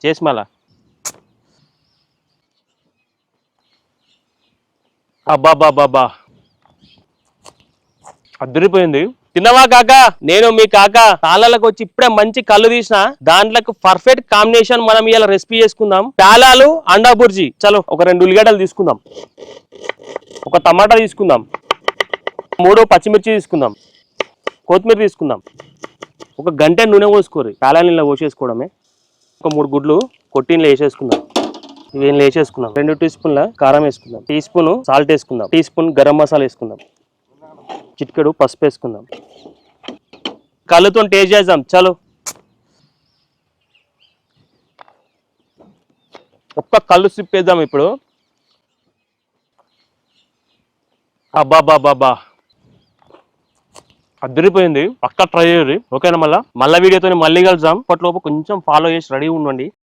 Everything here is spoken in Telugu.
చేసి మళ్ళా అబ్బాబ్బాబ్బా అదిరిపోయింది. తిన్నవా కాకా? నేను మీ కాక తాళాలకు వచ్చి ఇప్పుడే మంచి కళ్ళు తీసిన దాంట్లోకి పర్ఫెక్ట్ కాంబినేషన్ మనం ఇలా రెసిపీ చేసుకుందాం. పేలాలు అండా బుర్జీ. చలో ఒక 2 ఉల్లిగడ్డలు తీసుకుందాం, ఒక టమాటా తీసుకుందాం, 3 పచ్చిమిర్చి తీసుకుందాం, కొత్తిమీర తీసుకుందాం, ఒక గంట నూనె పోసుకోరు, పేలాలు ఇలా పోసేసుకోవడమే. ఒక 3 గుడ్లు కొట్టిన్లో వేసేసుకుందాం. ఇవేం వేసేసుకుందాం. 2 టీ స్పూన్ల కారం వేసుకుందాం, టీ స్పూన్ సాల్ట్ వేసుకుందాం, టీ స్పూన్ గరం మసాలా వేసుకుందాం, చిటికెడు పసుపు వేసుకుందాం. కళ్ళుతో టేస్ట్ చేద్దాం. చలో ఒక్క కళ్ళు సిప్పేద్దాం ఇప్పుడు. అబ్బాబ్బాబ్బా అదిరిపోయింది. పక్క ట్రై చేయండి. ఓకేనా? మళ్ళీ వీడియోతో మళ్ళీ కలుద్దాం. అప్పట్లోపు కొంచెం ఫాలో చేసి రెడీ ఉండండి.